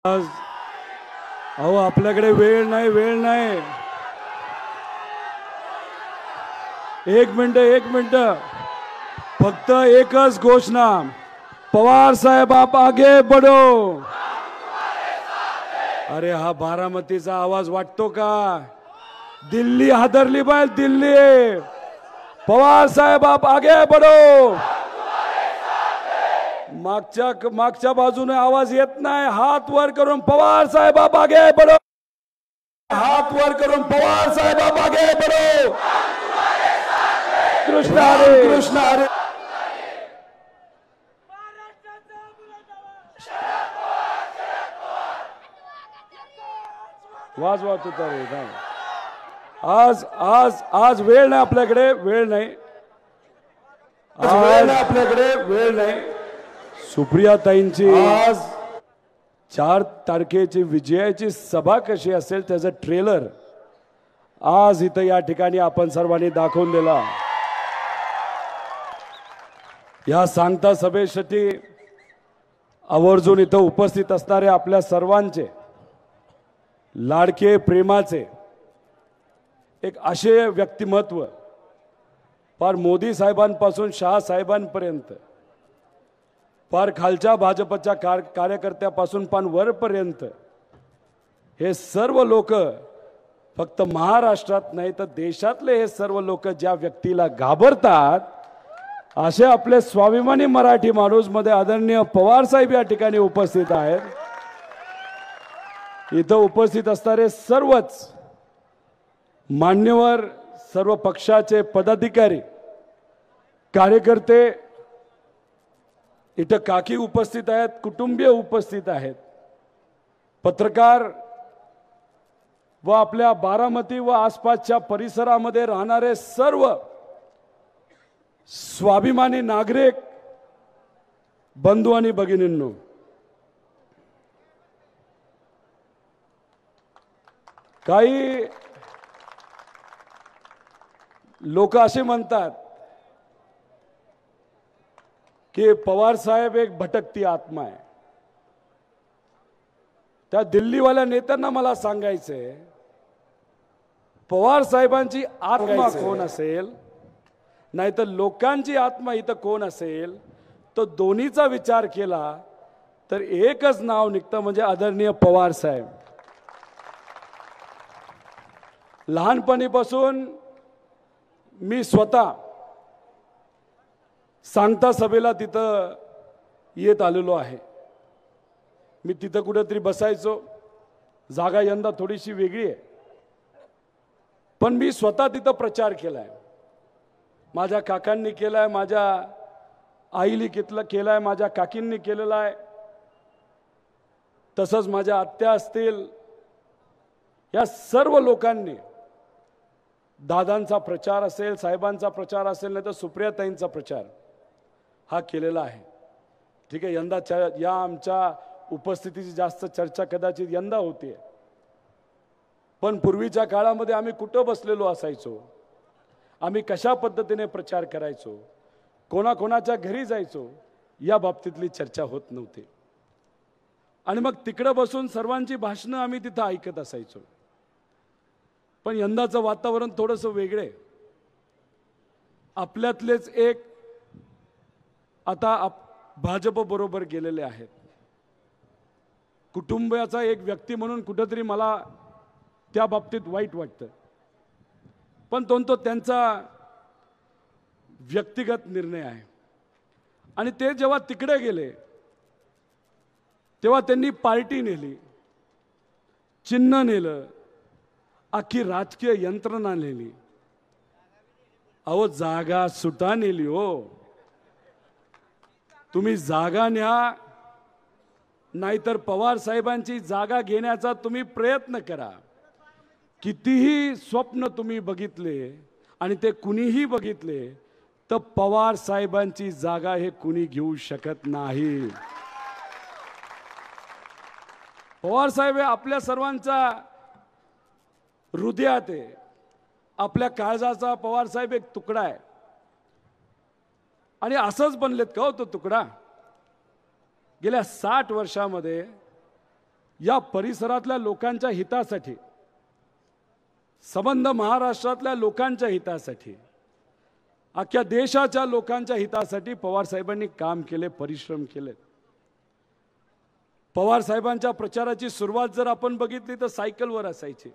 आज अहो आपल्याकडे वेळ नाही. एक मिनिट फक्त एकच घोषणा, पवार साहेब आप आगे बढ़ो. अरे हा बारामतीचा आवाज वाटतो का? दिल्ली हादरली पाहिजे. दिल्ली, पवार साहेब आप आगे बढ़ो. मागच्या बाजूने आवाज येत नाही. हात वर करून पवार साहेब आप आगे बढ़ो. हात वर करून पवार साहेब आप आगे बढ़ो. कृष्ण हरे, कृष्ण हरे. वाजवा तुतारी. आज वेळ नाही आपल्याकडे, वेळ नाही. सुप्रियाताईंची आज 4 तारखेची विजयाची सभा कशी असेल त्याचं ट्रेलर आज इथं या ठिकाणी आपण सर्वांनी दाखवून दिला. या सांगता सभेसाठी आवर्जून इथं उपस्थित असणारे आपल्या सर्वांचे लाडके प्रेमाचे एक असे व्यक्तिमत्व, फार मोदी साहेबांपासून शहा साहेबांपर्यंत, फार खालच्या भाजपच्या कार्यकर्त्यापासून पण वरपर्यंत हे सर्व लोक, फक्त महाराष्ट्रात नाही तर देशातले हे सर्व लोक ज्या व्यक्तीला घाबरतात, असे आपले स्वाभिमानी मराठी माणूस मध्ये आदरणीय पवार साहेब या ठिकाणी उपस्थित आहेत. इथं उपस्थित असणारे सर्वच मान्यवर, सर्व पक्षाचे पदाधिकारी, कार्यकर्ते, इथं काकी उपस्थित आहेत, कुटुंबीय उपस्थित आहेत, पत्रकार व आपल्या बारामती व आसपासच्या परिसरामध्ये राहणारे सर्व स्वाभिमानी नागरिक बंधू आणि भगिनींनो, काही लोक असे म्हणतात की पवार साहेब एक भटकती आत्मा आहे. त्या दिल्लीवाल्या नेत्यांना मला सांगायचंय, पवार साहेबांची आत्मा कोण असेल, नाहीतर लोकांची आत्मा इथं कोण असेल, तो दोन्हीचा विचार केला तर एकच नाव निघतं, म्हणजे आदरणीय पवार साहेब. लहानपणीपासून मी स्वतः सांगता सभेला तिथं येत आलेलो आहे. मी तिथं कुठेतरी बसायचो. जागा यंदा थोडीशी वेगळी आहे, पण मी स्वतः तिथं प्रचार केलाय. माझ्या काकांनी केलाय, माझ्या आईली केलाय, माझ्या काकींनी केलेला आहे, तसंच माझ्या आत्या असतील, या सर्व लोकांनी दादांचा प्रचार असेल, साहेबांचा प्रचार असेल, नाही तर सुप्रियाताईंचा प्रचार हा केलेला आहे. ठीक आहे, यंदा या आमच्या उपस्थितीची जास्त चर्चा कदाचित यंदा होते, पण पूर्वीच्या काळामध्ये आम्ही कुठं बसलेलो असायचो, आम्ही कशा पद्धतीने प्रचार करायचो, कोणाकोणाच्या घरी जायचो, या बाबतीतली चर्चा होत नव्हती. आणि मग तिकडे बसून सर्वांची भाषणं आम्ही तिथं ऐकत असायचो. पण यंदाचं वातावरण थोडंसं वेगळे. आपल्यातलेच एक आता भाजप बरोबर गेलेले आहेत. कुटुंबाचा एक व्यक्ती म्हणून कुठेतरी मला त्या बाबतीत वाईट वाटतं, पण तो त्यांचा व्यक्तिगत निर्णय आहे. आणि ते जेव्हा तिकडे गेले तेव्हा त्यांनी पार्टी नेली, चिन्ह नेलं, अख्खी राजकीय यंत्रणा नेली. अहो जागा सुटा नेली हो. तुम्ही जागा न्या, नाहीतर पवार साहेबांची जागा घेण्याचा तुम्ही प्रयत्न करा. कितीही स्वप्न तुम्ही बघितले आणि ते कुणीही बघितले, तर पवार साहेबांची जागा हे कुणी घेऊ शकत नाही. पवार साहेब हे आपल्या सर्वांचा हृदयात आहे, आपल्या काळजाचा पवार साहेब एक तुकडा आहे. आणि असंच बनलेत का हो तो तुकडा? गेल्या 60 वर्षामध्ये या परिसरातल्या लोकांच्या हितासाठी, संबंध महाराष्ट्रातल्या लोकांच्या हितासाठी, अख्ख्या देशाच्या लोकांच्या हितासाठी पवार साहेबांनी काम केले, परिश्रम केले। पवार साहेबांच्या प्रचाराची सुरुवात जर आपण बघितली तर सायकलवर असायची।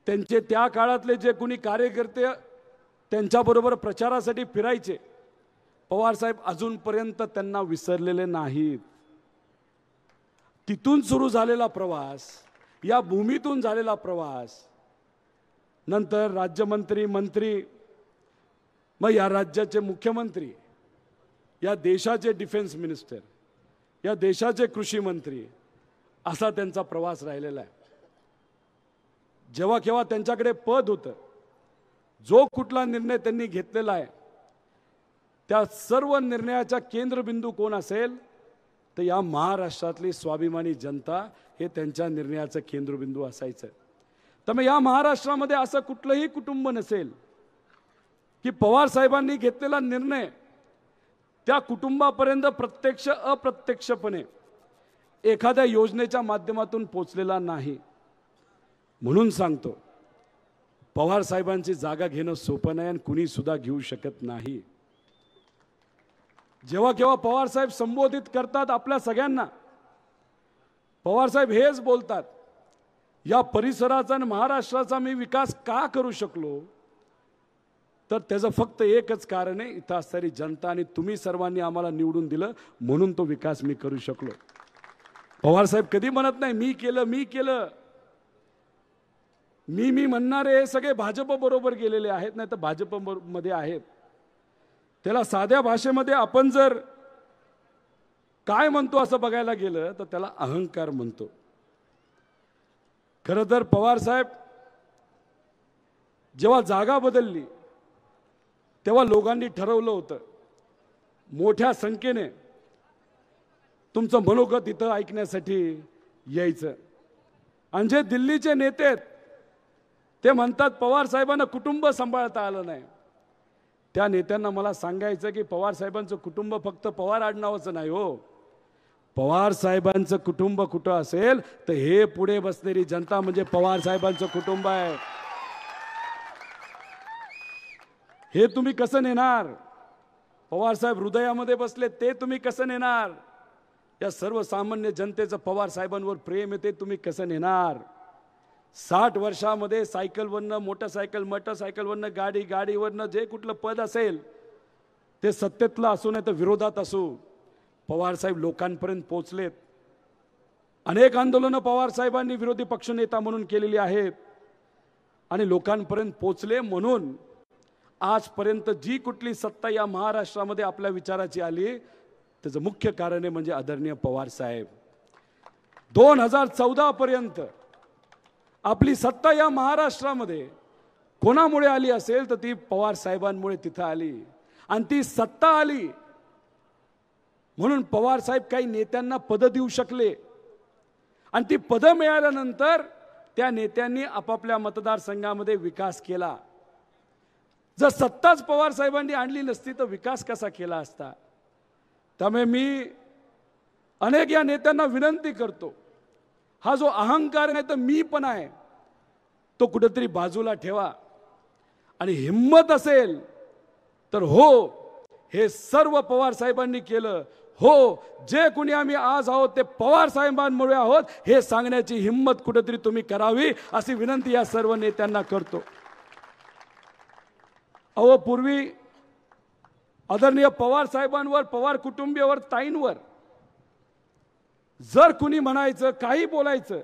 त्यांचे त्या काळातले जे कोणी कार्यकर्ते त्यांच्याबरोबर प्रचारासाठी फिरायचे, पवार साहेब अजूनपर्यंत त्यांना विसरलेले नाहीत। तिथून सुरू झालेला प्रवास, या भूमीतून झालेला प्रवास, नंतर राज्यमंत्री, मंत्री, मग या राज्याचे मुख्यमंत्री, या देशाचे डिफेन्स मिनिस्टर, या देशाचे कृषी मंत्री, असा त्यांचा प्रवास राहिलेला आहे। जेव्हा केव्हा त्यांच्याकडे पद होतं, जो कुठला निर्णय त्यांनी घेतलेला आहे त्या सर्व निर्णयाचा केंद्रबिंदू कोण असेल तर या महाराष्ट्रातली स्वाभिमानी जनता हे त्यांच्या निर्णयाचं केंद्रबिंदू असायचं। त्यामुळे या महाराष्ट्रामध्ये असं कुठलंही कुटुंब नसेल की पवार साहेबांनी घेतलेला निर्णय त्या कुटुंबापर्यंत प्रत्यक्ष अप्रत्यक्षपणे एखाद्या योजनेच्या माध्यमातून पोचलेला नाही। म्हणून सांगतो, पवार साहेबांची जागा घेणं सोपं नाही आणि कुणी सुद्धा घेऊ शकत नाही। जेव्हा केव्हा पवार साहेब संबोधित करतात आपल्या सगळ्यांना, पवार साहेब हेच बोलतात, या परिसराचा आणि महाराष्ट्राचा मी विकास का करू शकलो तर त्याचं फक्त एकच कारण आहे, इथं असणारी जनता आणि तुम्ही सर्वांनी आम्हाला निवडून दिलं म्हणून तो विकास मी करू शकलो। पवार साहेब कधी म्हणत नाही मी केलं मी केलं, मी म्हणणारे सगळे भाजप बरोबर गेलेले आहेत, नाही तर भाजप मध्ये आहेत। त्याला साध्या भाषेमध्ये आपण जर काय म्हणतो असं बघायला गेलं तर त्याला अहंकार म्हणतो। खरं तर पवार साहेब जेव्हा जागा बदलली तेव्हा लोकांनी ठरवलं होतं मोठ्या संख्येने तुमचं मनोगत इथं ऐकण्यासाठी यायचं। आणि जे दिल्लीचे नेते आहेत ते म्हणतात पवार साहेबांना कुटुंब सांभाळता आलं नाही। त्या नेत्यांना मला सांगायचं की पवार साहेबांचं कुटुंब फक्त पवार आडनावाचं नाही हो, पवार साहेबांचं कुटुंब कुठं असेल तर हे पुढे बसलेली जनता म्हणजे पवार साहेबांचं कुटुंब आहे। हे तुम्ही कसं नेणार? पवार साहेब हृदयामध्ये बसले ते तुम्ही कसं नेणार? या सर्वसामान्य जनतेचं पवार साहेबांवर प्रेम आहे ते तुम्ही कसं नेणार? 60 वर्षामध्ये सायकलवरनं मोटरसायकलवरनं गाडीवरनं जे कुठलं पद असेल ते सत्तेतलं असू नाही तर विरोधात असू, पवार साहेब लोकांपर्यंत पोहोचलेत। अनेक आंदोलनं पवार साहेबांनी विरोधी पक्षनेता म्हणून केलेली आहेत आणि लोकांपर्यंत पोहोचले। म्हणून आजपर्यंत जी कुठली सत्ता या महाराष्ट्रामध्ये आपल्या विचाराची आली त्याचं मुख्य कारण आहे म्हणजे आदरणीय पवार साहेब। 2014 पर्यंत आपली सत्ता या महाराष्ट्रामध्ये कोणामुळे आली असेल तर ती पवार साहेबांमुळे तिथं आली। आणि ती सत्ता आली म्हणून पवार साहेब काही नेत्यांना पद देऊ शकले आणि ती पद मिळाल्यानंतर त्या नेत्यांनी आपापल्या मतदारसंघामध्ये विकास केला। जर सत्ताच पवार साहेबांनी आणली नसती तर विकास कसा केला असता? त्यामुळे मी अनेक या नेत्यांना विनंती करतो, हा जो अहंकार नाही तर मी पण आहे तो कुठेतरी बाजूला ठेवा आणि हिम्मत असेल तर हो हे सर्व पवार साहेबांनी केलं, हो जे कोणी आम्ही आज आहोत ते पवार साहेबांमुळे आहोत हे सांगण्याची हिम्मत कुठेतरी तुम्ही करावी अशी विनंती या सर्व नेत्यांना करतो। अहो पूर्वी आदरणीय पवार साहेबांवर, पवार कुटुंबियावर, ताईंवर जर कुणी म्हणायचं काही बोलायचं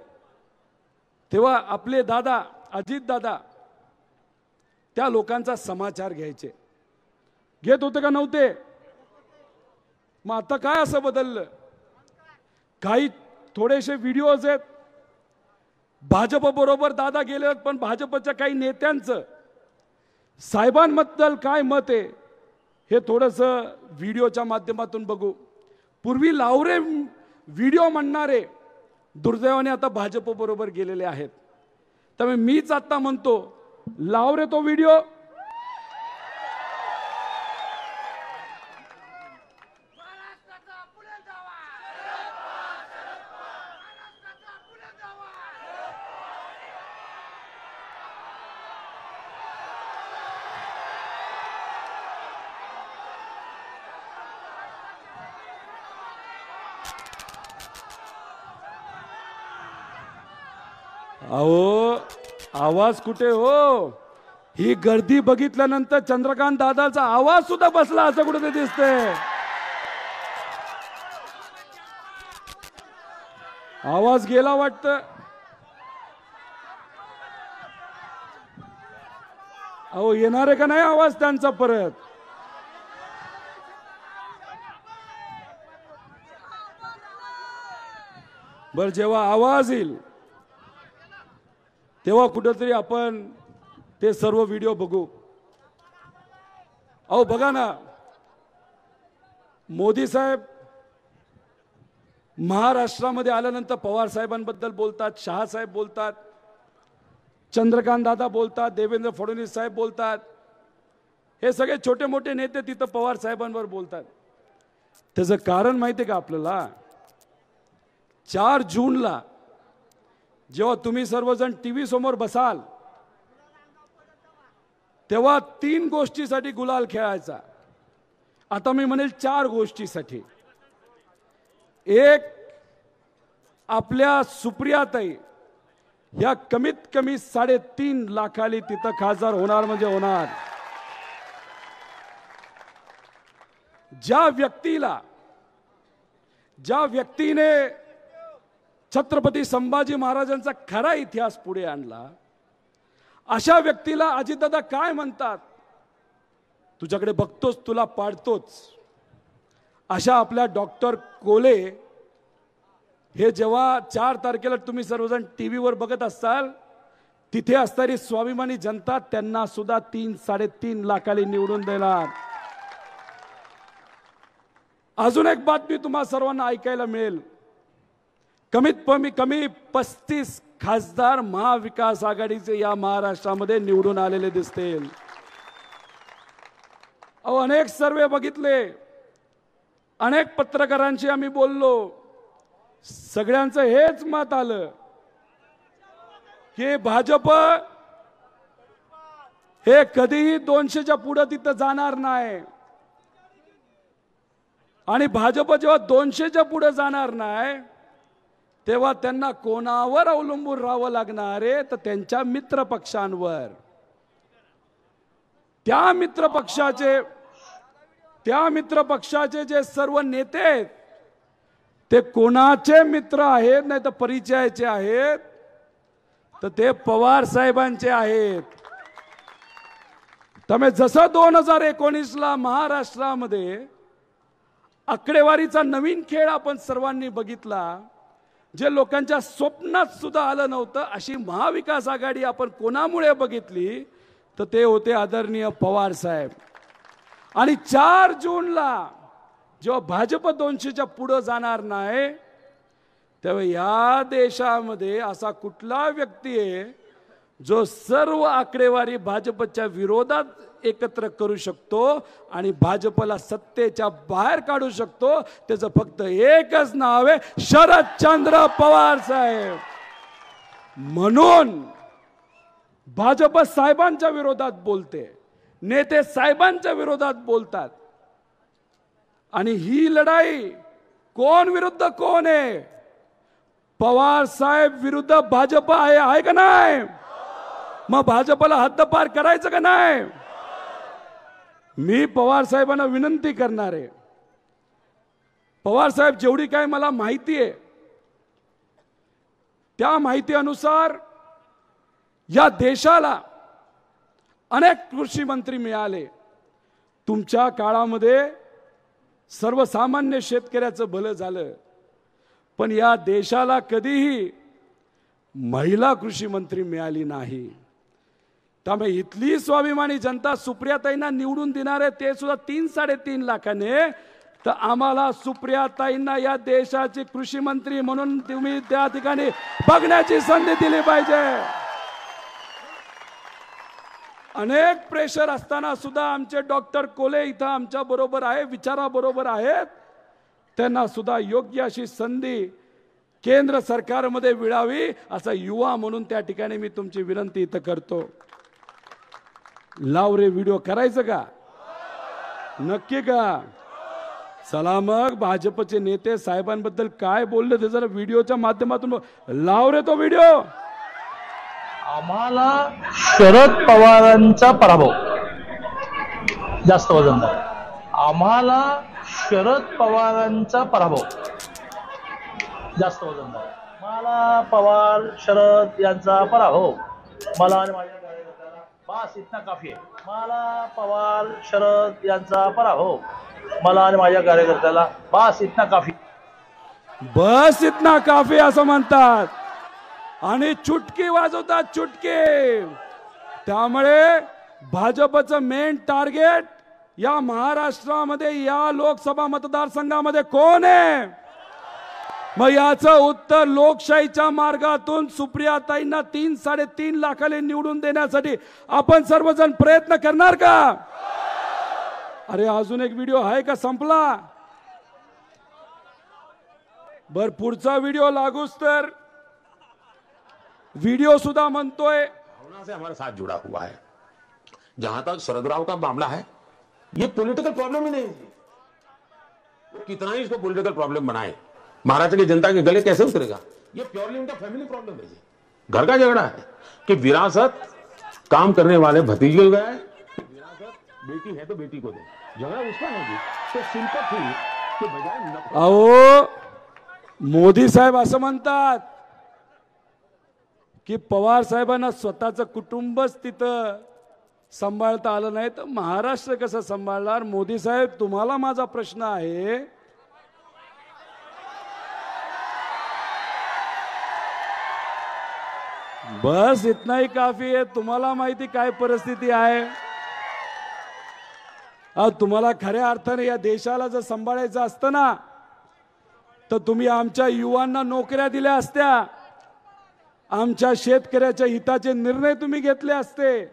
तेव्हा आपले दादा अजित दादा त्या लोकांचा समाचार घ्यायचे। घेत होते का नव्हते? मग आता काय असं बदललं? काही थोडेसे व्हिडिओज आहेत भाजप बरोबर दादा गेले पण भाजपच्या काही नेत्यांचं साहेबांबद्दल काय मत आहे हे थोडंसं व्हिडिओच्या माध्यमातून बघू। पूर्वी लावरे व्हिडिओ म्हणणारे दुर्दैवाने आता भाजप बरोबर गेलेले आहेत। त्यामुळे मीच आता म्हणतो लावरे तो व्हिडिओ अहो आवाज कुठे हो? ही गर्दी बघितल्यानंतर चंद्रकांत दादाचा आवाज सुद्धा बसला असं कुठे दिसतंय. आवाज गेला वाटतं. अहो येणार आहे का नाही आवाज त्यांचा परत? बर जेव्हा आवाज येईल तेव्हा कुठेतरी आपण ते सर्व व्हिडिओ बघू. अहो बघा ना, मोदी साहेब महाराष्ट्रामध्ये आल्यानंतर पवार साहेबांबद्दल बोलतात, शहा साहेब बोलतात, चंद्रकांत दादा बोलतात, देवेंद्र फडणवीस साहेब बोलतात. हे सगळे छोटे मोठे नेते तिथं पवार साहेबांवर बोलतात. त्याचं कारण माहिती आहे का आपल्याला? 4 जूनला जेव्हा तुम्ही सर्वजण टीव्ही समोर बसाल तेव्हा 3 गोष्टीसाठी गुलाल खेळायचा. आता मी म्हणेल 4 गोष्टीसाठी. एक, आपल्या सुप्रियाताई या कमीत कमी 3.5 लाखाली तिथं खासदार होणार म्हणजे होणार. ज्या व्यक्तीने छत्रपती संभाजी महाराजांचा खरा इतिहास पुढे आणला, अशा व्यक्तीला अजितदादा काय म्हणतात? तुझ्याकडे बघतोच तुला पाडतोच. अशा आपल्या डॉक्टर कोले हे जेव्हा 4 तारखेला तुम्ही सर्वजण टीव्हीवर बघत असाल, तिथे असणारी स्वाभिमानी जनता त्यांना सुद्धा 3-3.5 लाखाली निवडून देणार. अजून एक बातमी तुम्हा सर्वांना ऐकायला मिळेल. कमी 35 खासदार महाविकास आघाडीचे या महाराष्ट्रामध्ये निवडून आलेले दिसतील. अहो अनेक सर्वे बघितले, अनेक पत्रकारांशी आम्ही बोललो, सगळ्यांचं हेच मत आलं की भाजप हे कधीही 200च्या पुढे तिथं जाणार नाही. आणि भाजप जेव्हा 200च्या पुढे जाणार नाही तेव्हा त्यांना कोणावर अवलंबून राहावं लागणार आहे? तर त्यांच्या मित्र पक्षांवर. त्या मित्र पक्षाचे जे सर्व नेते आहेत ते कोणाचे मित्र आहेत नाही तर परिचयाचे आहेत? तर ते पवार साहेबांचे आहेत. त्यामुळे जसं 2019ला महाराष्ट्रामध्ये आकडेवारीचा नवीन खेळ आपण सर्वांनी बघितला, जे लोकांच्या स्वप्नात सुद्धा आलं नव्हतं, अशी महाविकास आघाडी आपण कोणामुळे बघितली? तर ते होते आदरणीय पवार साहेब. आणि 4 जूनला जेव्हा भाजप 200च्या पुढे जाणार नाही तेव्हा या देशामध्ये असा कुठला व्यक्ती आहे जो सर्व आकडेवारी भाजपच्या विरोधात एकत्र करू शकतो आणि भाजपला सत्तेच्या बाहेर काढू शकतो? त्याचं फक्त एकच नाव आहे, शरदचंद्र पवार साहेब. म्हणून भाजप साहेबांच्या विरोधात बोलते, नेते साहेबांच्या विरोधात बोलतात. आणि ही लढाई कोण विरुद्ध कोण आहे? पवार साहेब विरुद्ध भाजप आहे का नाही? मग भाजपला हद्दपार करायचं का नाही? मी पवार साहेबांना विनंती करणार आहे, पवार साहेब जेवढी काय मला माहिती आहे त्या माहिती अनुसार या देशाला अनेक कृषी मंत्री मिळाले. तुमच्या काळामध्ये सर्वसामान्य शेतकऱ्याचं भलं झालं, पण या देशाला कधीही महिला कृषी मंत्री मिळाली नाही. त्यामुळे इथली स्वाभिमानी जनता सुप्रियाताईंना निवडून देणार आहे, ते सुद्धा 3-3.5 लाखाने. तर आम्हाला सुप्रियाताईंना या देशाची कृषी मंत्री म्हणून तुम्ही त्या ठिकाणी बघण्याची संधी दिली पाहिजे. अनेक प्रेशर असताना सुद्धा आमचे डॉक्टर कोले इथं आमच्या बरोबर आहे, विचाराबरोबर आहेत. त्यांना सुद्धा योग्य अशी संधी केंद्र सरकारमध्ये मिळावी असा युवा म्हणून त्या ठिकाणी मी तुमची विनंती इथं करतो. लाव रे व्हिडिओ करायचं का? नक्की का? चला मग भाजपचे नेते साहेबांबद्दल काय बोलले ते जरा व्हिडिओच्या माध्यमातून लाव रे तो व्हिडिओ. आम्हाला शरद पवारांचा पराभव जास्त वजनदार आहे. आम्हाला शरद पवारांचा पराभव जास्त वजनदार आहे. मला पवार शरद यांचा पराभव मला आणि माझ्या कार्यकर्त्याला बस इतना काफी आहे. मला पवार शरद यांचा पराभव मला आणि माझ्या कार्यकर्त्याला बस इतना काफी. बस इतना काफी असं म्हणतात आणि चुटकी वाजवतात चुटकी. त्यामुळे भाजपचं मेन टार्गेट या महाराष्ट्रामध्ये या लोकसभा मतदारसंघामध्ये कोण आहे. मग याचं उत्तर लोकशाहीच्या मार्गातून सुप्रियाताईंना 3-3.5 लाखाने निवडून देण्यासाठी आपण सर्वजण प्रयत्न करणार का. अरे अजून एक व्हिडिओ आहे का संपला. बर पुढचा व्हिडिओ लागूच तर वीडियो सुधा मनतोय भावना से हमारे साथ जुड़ा हुआ है. जहां तक शरद राव का मामला है ये पॉलिटिकल प्रॉब्लम ही नहीं है. कितना ही इसको पॉलिटिकल प्रॉब्लम बनाए महाराष्ट्र की जनता के गले कैसे उतरेगा. ये प्योरली उनका फैमिली प्रॉब्लम है. घर का झगड़ा है कि विरासत काम करने वाले भतीजे को गए, विरासत बेटी है तो बेटी को दे. झगड़ा उसका नहीं तो सिंपैथी के बजाय अहो मोदी साहेब असं म्हणतात की पवार साहेबांना स्वतःचं कुटुंबच तिथं सांभाळता आलं नाही तर महाराष्ट्र कसं सांभाळणार. मोदी साहेब तुम्हाला माझा प्रश्न आहे, बस इतना ही काफी आहे. तुम्हाला माहिती काय परिस्थिती आहे. तुम्हाला खऱ्या अर्थाने या देशाला जर सांभाळायचं असतं ना तर तुम्ही आमच्या युवांना नोकऱ्या दिल्या असत्या, आमच्या शेतकऱ्याच्या हिताचे निर्णय तुम्ही घेतले असते,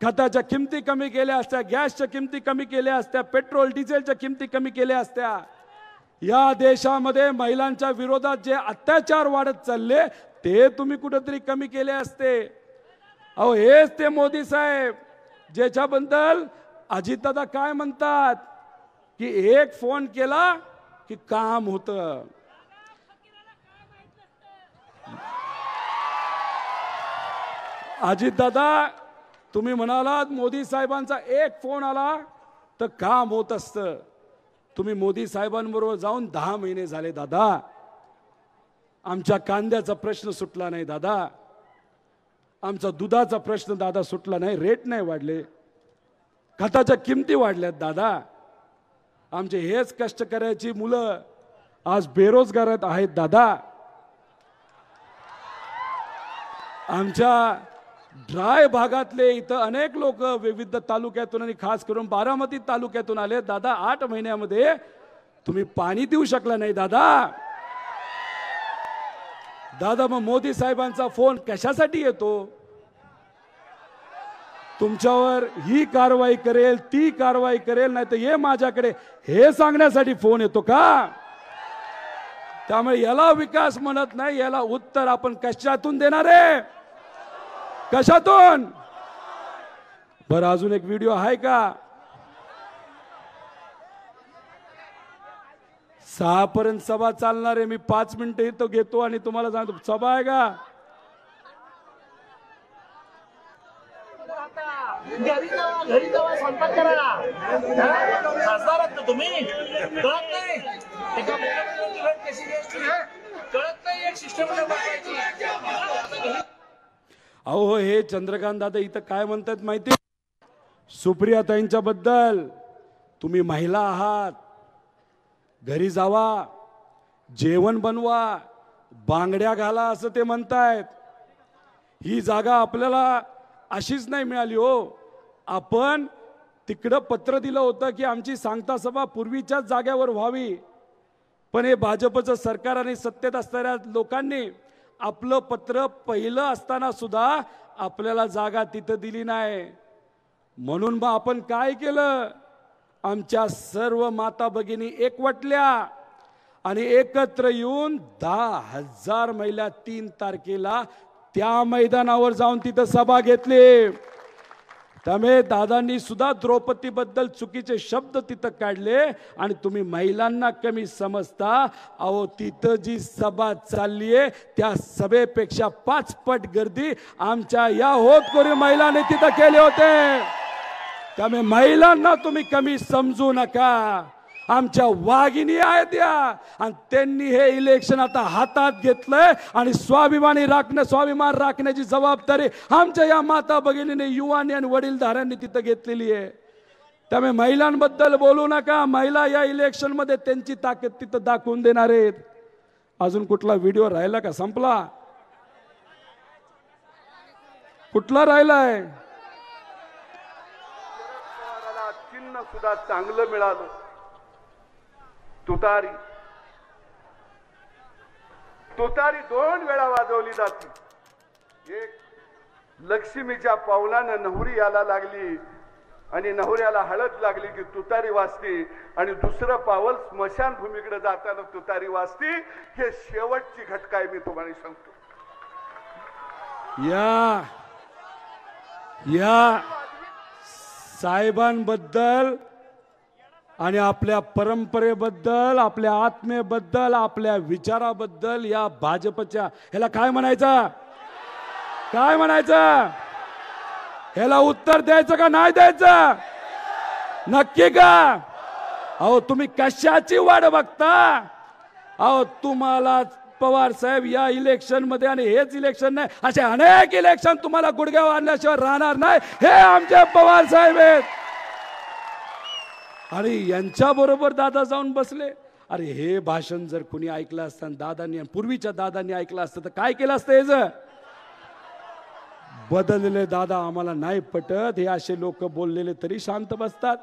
खताच्या किमती कमी केल्या असत्या, गॅसच्या किमती कमी केल्या असत्या, पेट्रोल डिझेलच्या किमती कमी केल्या असत्या. या देशामध्ये महिलांच्या विरोधात जे अत्याचार वाढत चालले ते तुम्ही कुठेतरी कमी केले असते. अहो हेच ते मोदी साहेब ज्याच्याबद्दल अजितदादा काय म्हणतात की एक फोन केला की काम होतं. अजितदादा तुम्ही म्हणालात मोदी साहेबांचा एक फोन आला तर काम होत असतं. तुम्ही मोदी साहेबांबरोबर जाऊन 10 महिने झाले दादा. आमच्या कांद्याचा प्रश्न सुटला नाही दादा, आमचा दुधाचा प्रश्न दादा सुटला नाही, रेट नाही वाढले, खताच्या किमती वाढल्यात दादा, आमचे हेच कष्टकऱ्याची मुलं आज बेरोजगार आहेत दादा, आमच्या ड्राय भागातले इथं अनेक लोक विविध तालुक्यातून आणि खास करून बारामती तालुक्यातून आले दादा. 8 महिन्यामध्ये तुम्ही पाणी देऊ शकला नाही दादा. दादा मग मोदी साहेबांचा फोन कशासाठी येतो. तुमच्यावर ही कारवाई करेल ती कारवाई करेल नाही तर हे माझ्याकडे हे सांगण्यासाठी फोन येतो का. त्यामुळे याला विकास म्हणत नाही, याला उत्तर आपण कशातून देणार आहे, कशातून. बरं अजून एक व्हिडिओ आहे का. 6 पर्यंत सभा चालणार आहे. मी 5 मिनिटं इथं घेतो आणि तुम्हाला सांगतो सभा आहे का. घरी जावा स्वयंपाक करा. खासदार आहात ना तुम्ही, कळत नाही कळत नाही एक सिस्टम. अहो हे चंद्रकांत दादा इथं काय म्हणतात माहिती. सुप्रियाताईंच्या बद्दल तुम्ही महिला आहात, घरी जावा, जेवण बनवा, बांगड्या घाला असं ते म्हणतायत. ही जागा आपल्याला अशीच नाही मिळाली हो. आपण तिकडं पत्र दिलं होतं की आमची सांगता सभा पूर्वीच्याच जाग्यावर व्हावी, पण हे भाजपचं सरकार आणि सत्तेत असणाऱ्या लोकांनी आपलं पत्र पहिलं असताना सुद्धा आपल्याला जागा तिथं दिली नाही. म्हणून मग आपण काय केलं, आमच्या सर्व माता भगिनी एकवटल्या आणि एकत्र येऊन 10,000 महिला 3 तारखेला त्या मैदानावर जाऊन तिथं सभा घेतली. त्यामुळे दादांनी सुद्धा द्रौपदीबद्दल चुकीचे शब्द तिथं काढले आणि तुम्ही महिलांना कमी समजता. अहो तिथं जी सभा चालली आहे त्या सभेपेक्षा 5 पट गर्दी आमच्या या होतकरू महिलांनी तिथं केले होते. त्यामुळे महिलांना तुम्ही कमी समजू नका. आमच्या वाघिणी आहेत या आणि त्यांनी हे इलेक्शन आता हातात घेतलंय आणि स्वाभिमान राखण्याची जबाबदारी आमच्या या माता भगिनीने युवांनी आणि वडीलधाऱ्यांनी तिथं घेतलेली आहे. त्यामुळे महिलांबद्दल बोलू नका. महिला या इलेक्शन मध्ये त्यांची ताकद तिथं दाखवून देणार आहेत. अजून कुठला व्हिडिओ राहिला का? संपला? कुठला राहिलाय? चिन्ह सुद्धा चांगलं मिळालं. तुतारी 2 वेळा वाजवली जाते. एक लक्ष्मीच्या पावलानं नहुरी याला लागली आणि नहुऱ्याला हळद लागली की तुतारी वाजते आणि दुसरं पावल स्मशानभूमीकडे जाताना तुतारी वाजते. हे शेवटची घटका आहे. मी तुम्हाला सांगतो. या साहेबांबद्दल आणि आपल्या परंपरेबद्दल, आपल्या आत्मेबद्दल, आपल्या विचाराबद्दल या भाजपच्या ह्याला काय म्हणायचं? काय म्हणायचं? ह्याला उत्तर द्यायचं का नाही द्यायचं? नक्की का? अहो तुम्ही कशाची वाट बघता? अहो तुम्हाला पवार साहेब या इलेक्शन मध्ये, आणि हेच इलेक्शन नाही, असे अनेक इलेक्शन तुम्हाला गुडघ्यावर आणल्याशिवाय राहणार नाही. हे आमचे पवार साहेब आहेत. अरे यांच्या बरोबर दादा जाऊन बसले. अरे हे भाषण जर कुणी ऐकलं असतं दादांनी, पूर्वीच्या दादांनी ऐकलं असतं तर काय केलं असतं? हेच बदललेले दादा आम्हाला नाही पटत. हे असे लोक बोललेले तरी शांत बसतात.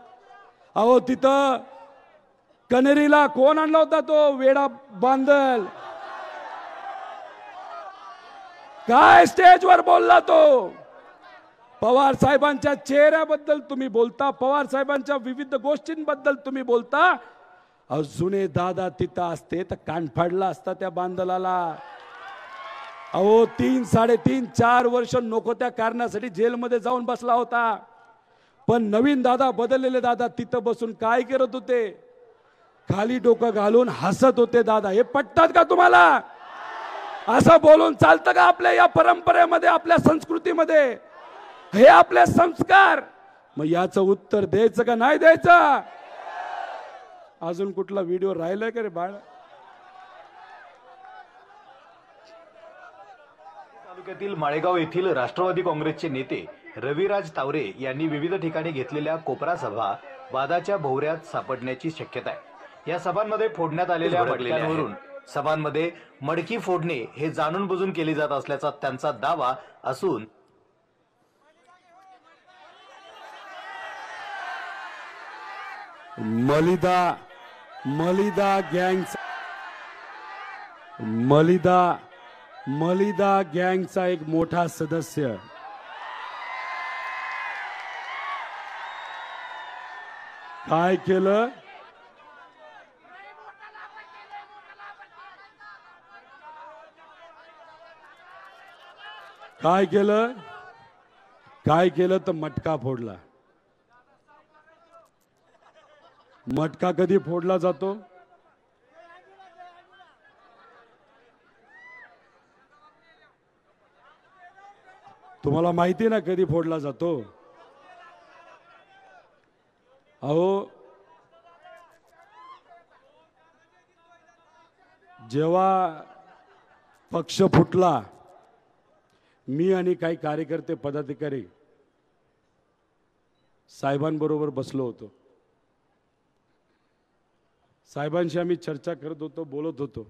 अहो तिथं कनेरीला कोण आणला होता? तो वेडा बांदल. काय स्टेजवर बोलला तो? पवार साहेबांच्या चेहऱ्याबद्दल तुम्ही बोलता, पवार साहेबांच्या विविध गोष्टींबद्दल तुम्ही बोलता. अजूनही दादा तिथं असते तर कान फाडला असता त्या बांदलाला. अहो 3, 3.5, 4 वर्ष नको त्या कारणासाठी जेलमध्ये जाऊन बसला होता. पण नवीन दादा, बदललेले दादा तिथं बसून काय करत होते? खाली डोकं घालून हसत होते दादा. हे पटतात का तुम्हाला? असं बोलून चालतं का आपल्या या परंपरेमध्ये, आपल्या संस्कृतीमध्ये? हे आपले संस्कार. मग याचं उत्तर द्यायचं का नाही द्यायचं? अजून कुठला व्हिडिओ राहिलाय का रे बाळ? तालुक्यातील माळेगाव येथील राष्ट्रवादी काँग्रेसचे नेते रविराज तावरे यांनी विविध ठिकाणी घेतलेल्या कोपरा सभा वादाच्या भोवऱ्यात सापडण्याची शक्यता आहे. या सभांमध्ये फोडण्यात आलेल्या मडक्यांवरून सभांमध्ये मडकी फोडणे हे जाणून बुजून केली जात असल्याचा त्यांचा दावा असून मलिदा गँगचा एक मोठा सदस्य काय केलं? काय केलं तर मटका फोडला. मटका कधी फोडला जातो? तुम्हाला माहिती ना कधी फोडला जातो? अहो जेव्हा पक्ष फुटला, मी आणि काही कार्यकर्ते पदाधिकारी साहेबांबरोबर बसलो होतो. साहेबांशी आम्ही चर्चा करत होतो, बोलत होतो.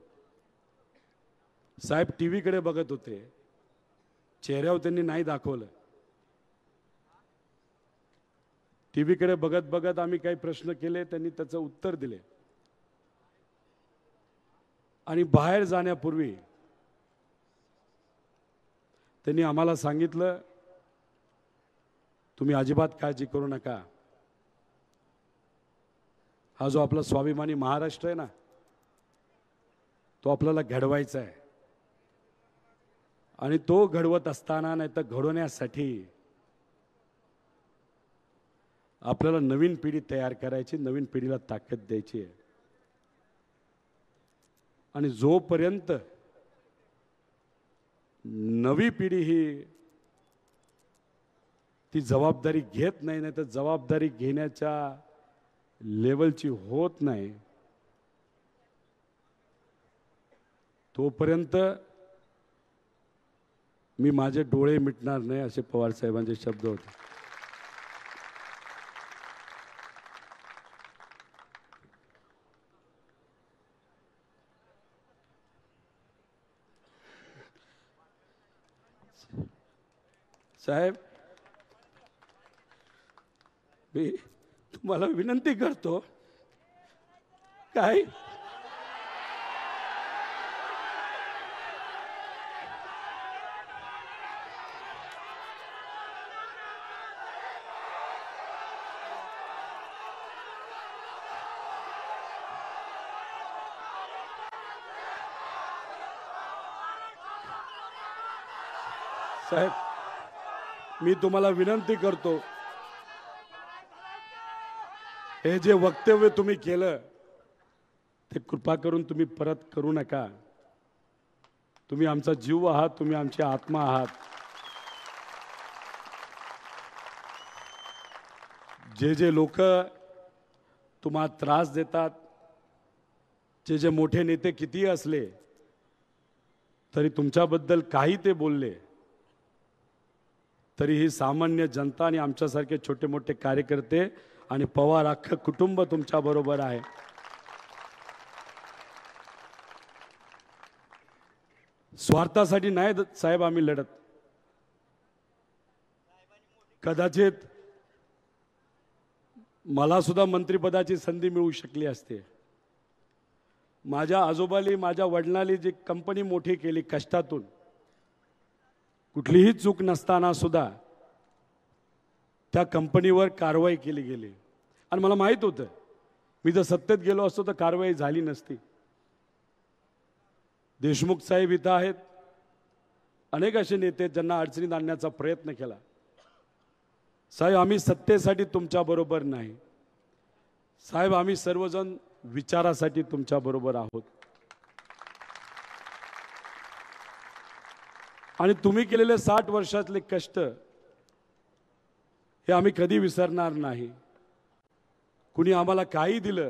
साहेब टीव्हीकडे बघत होते, चेहऱ्यावर त्यांनी नाही दाखवलं. टीव्हीकडे बघत बघत आम्ही काही प्रश्न केले, त्यांनी त्याचं उत्तर दिले. आणि बाहेर जाण्यापूर्वी त्यांनी आम्हाला सांगितलं, तुम्ही अजिबात काळजी करू नका. हा जो आपला स्वाभिमानी महाराष्ट्र आहे ना, तो आपल्याला घडवायचा आहे. आणि तो घडवत असताना, नाही तर घडवण्यासाठी आपल्याला नवीन पिढी तयार करायची, नवीन पिढीला ताकद द्यायची आहे. आणि जोपर्यंत नवी पिढी ही ती जबाबदारी घेत नाही, नाही तर जबाबदारी घेण्याच्या लेवलची होत नाही, तोपर्यंत मी माझे डोळे मिटणार नाही, असे पवार साहेबांचे शब्द होते. साहेब, मी तुम्हाला विनंती करतो, काय साहेब, मी तुम्हाला विनंती करतो, हे जे वक्तव्य तुम्ही केलं ते कृपा करून तुम्ही परत करू नका. तुम्ही आमचा जीव आहात, तुम्ही आमची आत्मा आहात. जे जे लोक तुम्हाला त्रास देतात, जे जे मोठे नेते किती असले तरी तुमच्याबद्दल काही ते बोलले तरी ही सामान्य जनता आणि आमच्यासारखे छोटे मोठे कार्यकर्ते आणि पवार अख्खं कुटुंब तुमच्या बरोबर आहे. स्वार्थासाठी नाही साहेब आम्ही लढत. कदाचित मला सुद्धा मंत्रिपदाची संधी मिळू शकली असते. माझ्या आजोबाली, माझ्या वडिलांनी जी कंपनी मोठी केली कष्टातून, कुठलीही चूक नसताना सुद्धा त्या कंपनीवर कारवाई केली गेली. आणि मला माहित होतं, मी जर सत्तेत गेलो असतो तर कारवाई झाली नसती. देशमुख साहेब इथं आहेत, अनेक असे नेते ज्यांना अडचणीत आणण्याचा प्रयत्न केला. साहेब, आम्ही सत्तेसाठी तुमच्या बरोबर नाही साहेब, आम्ही सर्वजण विचारासाठी तुमच्या बरोबर आहोत. आणि तुम्ही केलेले 60 वर्षातले कष्ट हे आम्ही कधी विसरणार नाही. कुणी आम्हाला काही दिलं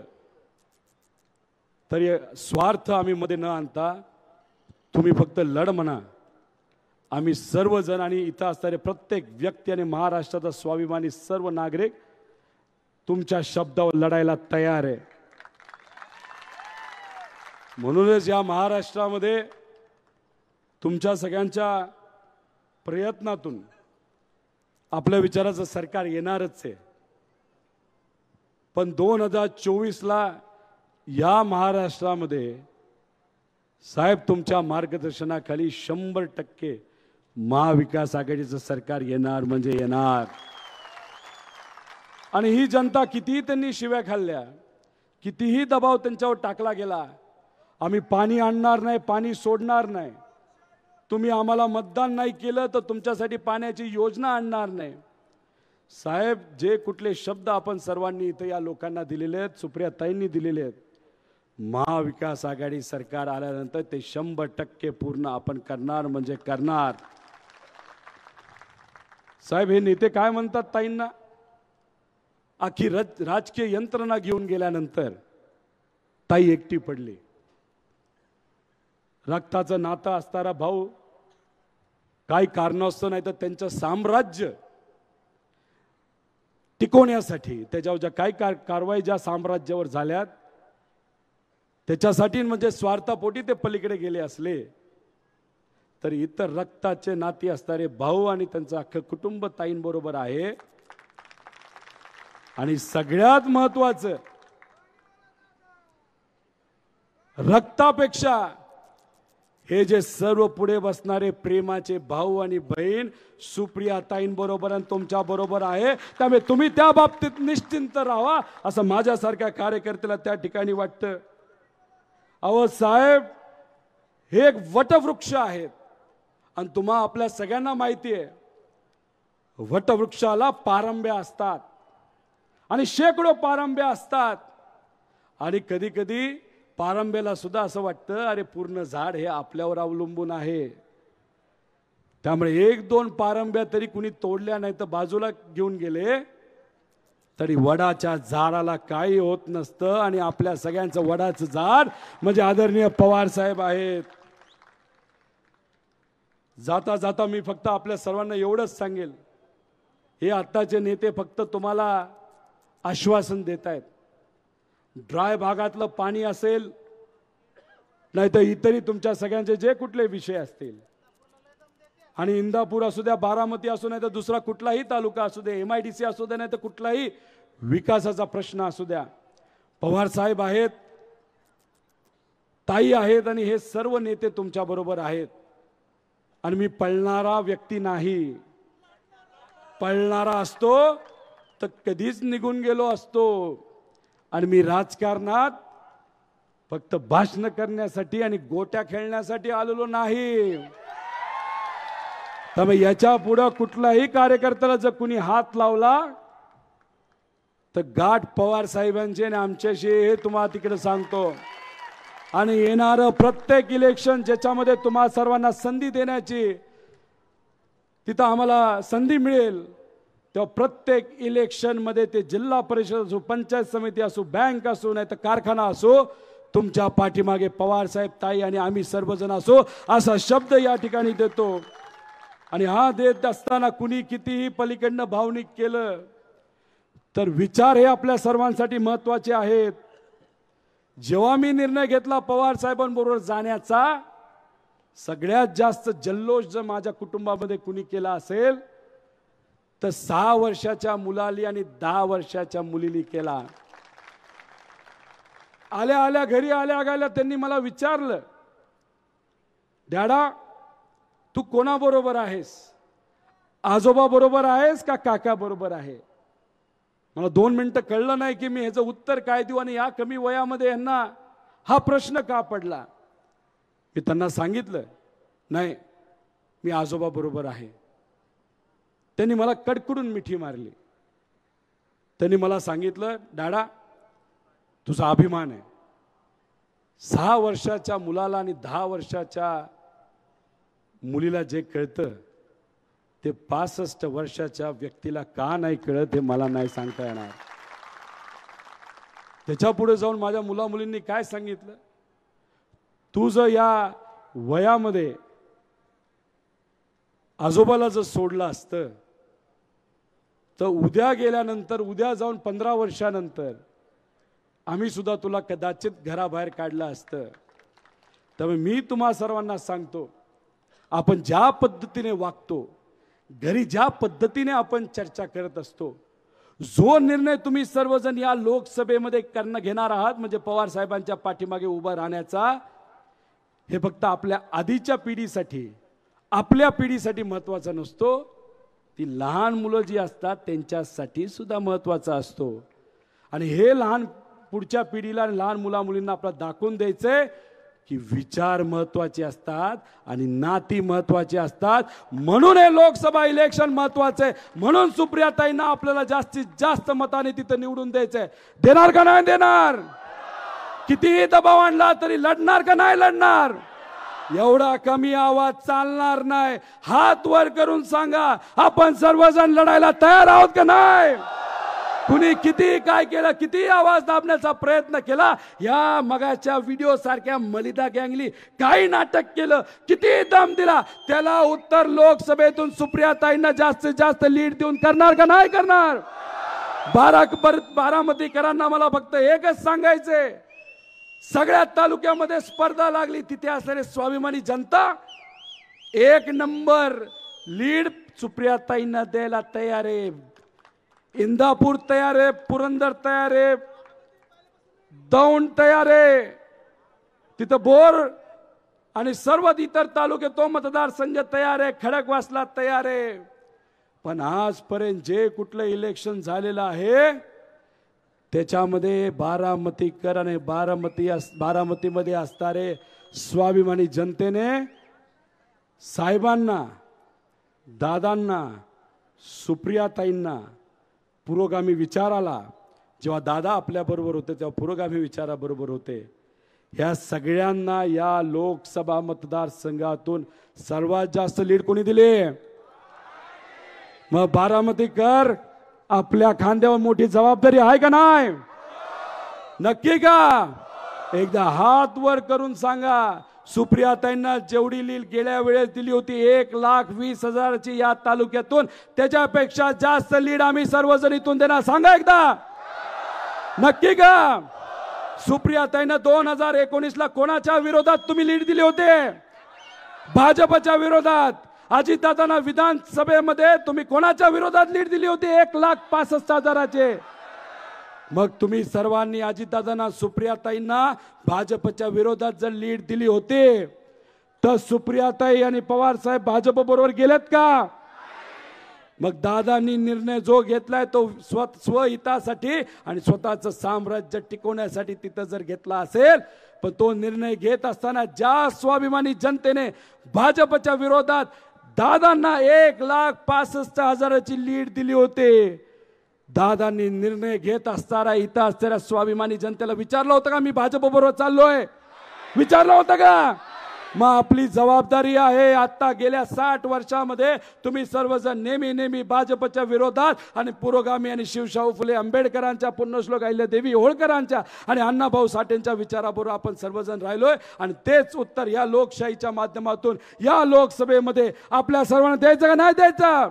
तरी स्वार्थ आम्ही मध्ये न आणता तुम्ही फक्त लढ म्हणा. आम्ही सर्वजण आणि इथं असणारे प्रत्येक व्यक्ती आणि महाराष्ट्राचा स्वाभिमानी सर्व नागरिक तुमच्या शब्दावर लढायला तयार आहे. म्हणूनच या महाराष्ट्रामध्ये तुमच्या सगळ्यांच्या प्रयत्नातून आपल्या विचाराचं सरकार येणारच आहे. पण 2024ला या महाराष्ट्रामध्ये साहेब तुमच्या मार्गदर्शनाखाली 100% महाविकास आघाडीचं सरकार येणार म्हणजे येणार. आणि ही जनता कितीही त्यांनी शिव्या खाल्ल्या, कितीही दबाव त्यांच्यावर टाकला गेला, आम्ही पाणी आणणार नाही, पाणी सोडणार नाही, तुम्ही आम्हाला मतदान नाही केलं तर तुमच्यासाठी पाण्याची योजना आणणार नाही. साहेब, जे कुठले शब्द आपण सर्वांनी इथं या लोकांना दिलेले आहेत, सुप्रियाताईंनी दिलेले आहेत, महाविकास आघाडी सरकार आल्यानंतर ते 100% पूर्ण आपण करणार म्हणजे करणार. साहेब, हे नेते काय म्हणतात ताईंना, आखी राजकीय यंत्रणा घेऊन गेल्यानंतर ताई एकटी पडली. रक्ताचं नातं असणारा भाऊ काही कारणास्तव नाही तर त्यांचं साम्राज्य टिकवण्यासाठी, त्याच्यावर ज्या काही कारवाई ज्या साम्राज्यावर झाल्यात त्याच्यासाठी म्हणजे स्वार्थापोटी ते पलीकडे गेले असले तरी इतर रक्ताचे नाती असणारे भाऊ आणि त्यांचं अख्खं कुटुंब ताईंबरोबर आहे. आणि सगळ्यात महत्वाचं, रक्तापेक्षा हे जे सर्व पुढे बसणारे प्रेमाचे भाऊ आणि बहीण सुप्रियाताईंबरोबर आणि तुमच्या बरोबर आहे. त्यामुळे तुम्ही त्या बाबतीत निश्चिंत राहा असं माझ्यासारख्या कार्यकर्त्याला त्या ठिकाणी वाटतं. अहो साहेब, हे एक वटवृक्ष आहेत आणि तुम्हा आपल्या सगळ्यांना माहिती आहे, वटवृक्षाला पारंब्या असतात. आणि शेकडो पारंब्या असतात आणि कधी कधी पारंब्याला सुद्धा असं वाटतं अरे पूर्ण झाड हे आपल्यावर अवलंबून आहे. त्यामुळे 1-2 पारंब्या तरी कुणी तोडल्या नाही तर बाजूला घेऊन गेले तरी वडाच्या झाडाला काही होत नसतं. आणि आपल्या सगळ्यांचं वडाचं झाड म्हणजे आदरणीय पवार साहेब आहेत. जाता जाता मी फक्त आपल्या सर्वांना एवढंच सांगेल, हे आत्ताचे नेते फक्त तुम्हाला आश्वासन देत आहेत. ड्राय भागातलं पाणी असेल नाही तर इतरही तुमच्या सगळ्यांचे जे कुठले विषय असतील, आणि इंदापूर असू द्या, बारामती असू नाही तर दुसरा कुठलाही तालुका असू दे, MIDC असू दे नाही तर कुठलाही विकासाचा प्रश्न असू द्या, पवार साहेब आहेत, ताई आहेत आणि हे सर्व नेते तुमच्या बरोबर आहेत. आणि मी पळणारा व्यक्ती नाही. पळणारा असतो तर कधीच निघून गेलो असतो. आणि मी राजकारणात फक्त भाषण करण्यासाठी आणि गोट्या खेळण्यासाठी आलेलो नाही. त्यामुळे याच्या पुढे कुठलाही कार्यकर्त्याला जर कुणी हात लावला तर गाठ पवार साहेबांची आणि आमच्याशी, हे तुम्हाला तिकडे सांगतो. आणि येणारं प्रत्येक इलेक्शन ज्याच्यामध्ये तुम्हा सर्वांना संधी देण्याची तिथं आम्हाला संधी मिळेल, तेव्हा प्रत्येक इलेक्शन मध्ये ते जिल्हा परिषद असो, पंचायत समिती असो, बँक असो नाही तर कारखाना असो, तुमच्या पाठीमागे पवार साहेब, ताई आणि आम्ही सर्वजण असो असा शब्द या ठिकाणी देतो. आणि हा देत असताना कुणी कितीही पलीकडनं भावनिक केलं तर विचार हे आपल्या सर्वांसाठी महत्त्वाचे आहेत. जेव्हा मी निर्णय घेतला पवार साहेबांबरोबर जाण्याचा, सगळ्यात जास्त जल्लोष जर माझ्या कुटुंबामध्ये कुणी केला असेल तर 6 वर्षाच्या मुलाली आणि 10 वर्षाच्या मुलीली केला. आल्या आल्या घरी आल्या गेल्या त्यांनी मला विचारलं, डॅडा तू कोणाबरोबर आहेस? आजोबा बरोबर आहेस का काका बरोबर आहे? मला 2 मिनिटं कळलं नाही की मी ह्याचं उत्तर काय देऊ आणि या कमी वयामध्ये यांना हा प्रश्न का पडला. मी त्यांना सांगितलं, नाही मी आजोबा बरोबर आहे. त्यांनी मला कडकडून मिठी मारली. त्यांनी मला सांगितलं, डाडा तुझा अभिमान आहे. 6 वर्षाच्या मुलाला आणि 10 वर्षाच्या मुलीला जे कळतं ते 65 वर्षाच्या व्यक्तीला का नाही कळत हे मला नाही सांगता येणार. त्याच्या पुढे जाऊन माझ्या मुला मुलींनी काय सांगितलं, तू जर या वयामध्ये आजोबाला जर सोडलं असतं तर उद्या गेल्यानंतर, उद्या जाऊन 15 वर्षानंतर आम्ही सुद्धा तुला कदाचित घराबाहेर काढलं असतं. त्यामुळे मी तुम्हा सर्वांना सांगतो, आपण ज्या पद्धतीने वागतो, घरी ज्या पद्धतीने आपण चर्चा करत असतो, जो निर्णय तुम्ही सर्वजण या लोकसभेमध्ये घेणार आहात म्हणजे पवार साहेबांच्या पाठीमागे उभं राहण्याचा, हे फक्त आपल्या आधीच्या पिढीसाठी, आपल्या पिढीसाठी महत्त्वाचा नसतो, ती लहान मुलं जी असतात त्यांच्यासाठी सुद्धा महत्त्वाचा असतो. आणि हे लहान पुढच्या पिढीला आणि लहान मुला मुलींना आपल्याला दाखवून द्यायचंय की विचार महत्त्वाचे असतात आणि नाती महत्त्वाचे असतात. म्हणून हे लोकसभा इलेक्शन महत्त्वाचे, म्हणून सुप्रियाताईंना आपल्याला जास्तीत जास्त मताने तिथं निवडून द्यायचंय. देणार का नाही देणार? कितीही दबाव आणला तरी लढणार का नाही लढणार? एवढा कमी आवाज चालणार नाही. हात वर करून सांगा, आपण सर्वजण लढायला तयार आहोत का नाही? कुणी किती काय केलं, किती आवाज दाबण्याचा प्रयत्न केला, या मगाच्या व्हिडिओ सारख्या मलिदा गँगली काही नाटक केलं, किती दम दिला, त्याला उत्तर लोकसभेतून सुप्रियाताईंना जास्तीत जास्त लीड देऊन करणार का नाही करणार? बारामतीकरांना मला फक्त एकच सांगायचंय, सगळ्या तालुक्यामध्ये स्पर्धा लागली, तिथे असणारी स्वाभिमानी जनता 1 नंबर लीड सुप्रियाताईंना द्यायला तयार आहे. इंदापूर तयार आहे, पुरंदर तयार आहे, दौंड तयार आहे, तिथं बोर आणि सर्व इतर तालुके तो मतदारसंघ तयार आहे, खडकवासला तयार आहे. पण आजपर्यंत जे कुठलं इलेक्शन झालेलं आहे त्याच्यामध्ये बारामतीकर आणि बारामतीमध्ये असणारे स्वाभिमानी जनतेने साहेबांना, दादांना, सुप्रियाताईंना, पुरोगामी विचाराला जेव्हा दादा आपल्याबरोबर होते तेव्हा पुरोगामी विचाराबरोबर होते. ह्या सगळ्यांना या लोकसभा मतदारसंघातून सर्वात जास्त लीड कोणी दिले? मग बारामतीकर, आपल्या खांद्यावर मोठी जबाबदारी आहे का नाही? नक्की का? एकदा हात वर करून सांगा. सुप्रियाताईंना जेवढी लीड गेल्या वेळेस दिली होती 1,20,000ची या तालुक्यातून, त्याच्यापेक्षा जास्त लीड आम्ही सर्वजण इथून देणार. सांगा एकदा. नक्की का? सुप्रियाताईंना 2019ला कोणाच्या विरोधात तुम्ही लीड दिले होते? भाजपच्या विरोधात. अजितदादांना विधानसभेमध्ये तुम्ही कोणाच्या विरोधात लीड दिली होती? 1,65,000चे. मग तुम्ही सर्वांनी अजितदादांना, सुप्रियाताईंना भाजपच्या विरोधात जर लीड दिली होती तर सुप्रियाताई आणि पवार साहेब भाजप बरोबर गेलेत का? मग दादांनी निर्णय जो घेतलाय तो स्वहितासाठी आणि स्वतःचं साम्राज्य टिकवण्यासाठी तिथं जर घेतला असेल, पण तो निर्णय घेत असताना ज्या स्वाभिमानी जनतेने भाजपच्या विरोधात दादांना 1,65,000ची लीड दिली होती, दादांनी निर्णय घेत असताना इथं असणाऱ्या स्वाभिमानी जनतेला विचारलं होतं का मी भाजप बरोबर चाललोय? विचारलं होतं का? मग आपली जबाबदारी आहे. आता गेल्या 60 वर्षामध्ये तुम्ही सर्वजण नेहमी भाजपच्या विरोधात आणि पुरोगामी आणि शिवशाहू फुले आंबेडकरांच्या, पुण्यश्लोक अहिल्यादेवी होळकरांच्या आणि अण्णाभाऊ साठेंच्या विचाराबरोबर आपण सर्वजण राहिलोय. आणि तेच उत्तर या लोकशाहीच्या माध्यमातून या लोकसभेमध्ये आपल्या सर्वांना द्यायचं का नाही द्यायचं?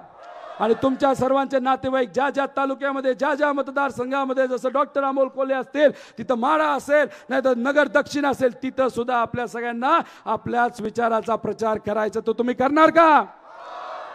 आणि तुमच्या सर्वांचे नातेवाईक ज्या ज्या तालुक्यामध्ये, ज्या ज्या मतदारसंघामध्ये, जसं डॉक्टर अमोल कोल्हे असतील तिथं माढा असेल, नाहीतर नगर दक्षिण असेल, तिथं सुद्धा आपल्या सगळ्यांना आपल्याच विचाराचा प्रचार करायचा. तो तुम्ही करणार का?